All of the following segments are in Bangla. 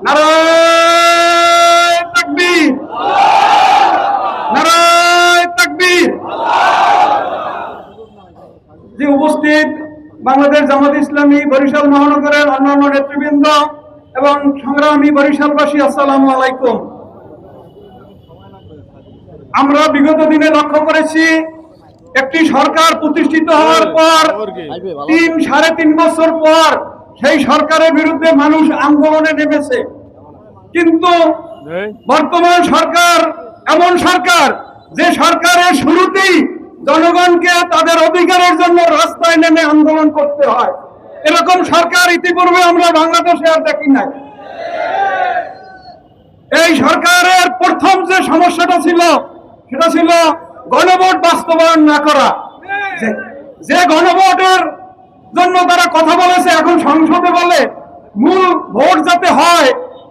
নারায়ে তাকবীর, নারায়ে তাকবীর। যে উপস্থিত বাংলাদেশ জামাত ইসলামী বরিশাল মহানগরের অন্যান্য নেতৃবৃন্দ এবং সংগ্রামী বরিশালবাসী, আসসালামু আলাইকুম। আমরা বিগত দিনে লক্ষ্য করেছি, একটি সরকার প্রতিষ্ঠিত হওয়ার পর 3-3.5 বছর পর সেই সরকারের বিরুদ্ধে মানুষ আন্দোলনে নেমেছে। কিন্তু বর্তমান সরকার এমন সরকার, যে সরকারের শুরুতেই জনগণকে তাদের অধিকারের জন্য রাস্তায় নেমে আন্দোলন করতে হয়। এরকম সরকার ইতিপূর্বে আমরা বাংলাদেশে আর দেখি নাই। এই সরকারের প্রথম যে সমস্যাটা ছিল, সেটা ছিল গণভোট বাস্তবায়ন না করা। যে গণভোটের জন্য তারা কথা বলেছে, এখন সংসদে বলে মূল ভোট যাতে হয়,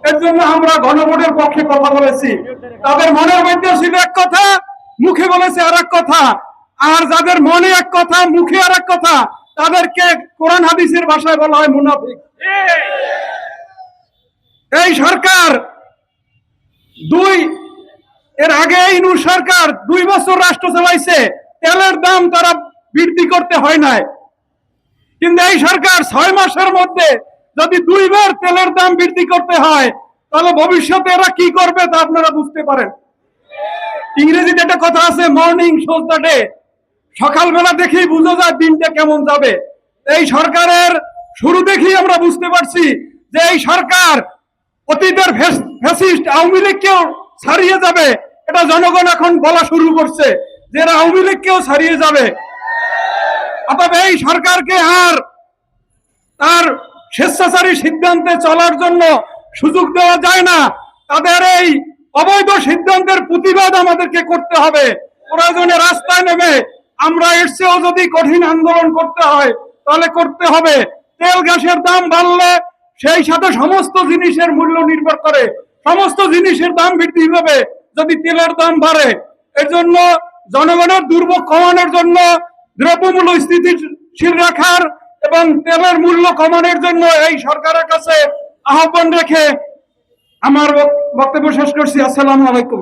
এর জন্য আমরা গণভোটের পক্ষে কথা বলেছি। তাদের মনের মধ্যে ছিল এক কথা, মুখে বলেছে আর এক কথা। আর যাদের মনে এক কথা, মুখে আর এক কথা, তাদেরকে কোরআন হাদিসের ভাষায় বলা হয় মুনাফিক। এই সরকার এর আগে ইউনূস সরকার 2 বছর রাষ্ট্র চালাইছে, তেলের দাম তারা বৃদ্ধি করতে হয় নাই। কিন্তু এই সরকার 6 মাসের মধ্যে যদি 2 বার তেলের দাম বৃদ্ধি করতে হয়, তাহলে ভবিষ্যতে এরা কি করবে তা আপনারা বুঝতে পারেন। ইংরেজিতে একটা কথা আছে, মর্নিং শোজ দ্য ডে। সকালবেলা দেখেই বুঝা যায় দিনটা কেমন যাবে। এই সরকারের শুরু দেখেই আমরা বুঝতে পারছি যে এই সরকার অতীতের ফ্যাসিস্ট আওয়ামী লীগকেও ছাড়িয়ে যাবে। এটা জনগণ এখন বলা শুরু করছে যে এরা আওয়ামী লীগকেও ছাড়িয়ে যাবে। অতএব এই সরকারকে আর তার স্বেচ্ছাচারী সিদ্ধান্তে চলার জন্য সুযোগ দেওয়া যায় না। তাদের এই অবৈধ সিদ্ধান্তের প্রতিবাদ আমাদেরকে করতে হবে। প্রয়োজনে রাস্তায় নেমে আমরা এর চেয়েও যদি কঠিন আন্দোলন করতে হয় তাহলে করতে হবে। তেল গ্যাসের দাম বাড়লে সেই সাথে সমস্ত জিনিসের মূল্য নির্ভর করে, সমস্ত জিনিসের দাম বৃদ্ধি হবে যদি তেলের দাম বাড়ে। এর জন্য জনগণের দুর্ভোগ কমানোর জন্য, দ্রব্যমূল্য স্থিতিশীল রাখার এবং তেলের মূল্য কমানোর জন্য এই সরকারের কাছে আহ্বান রেখে আমার বক্তব্য শেষ করছি। আসসালামু আলাইকুম।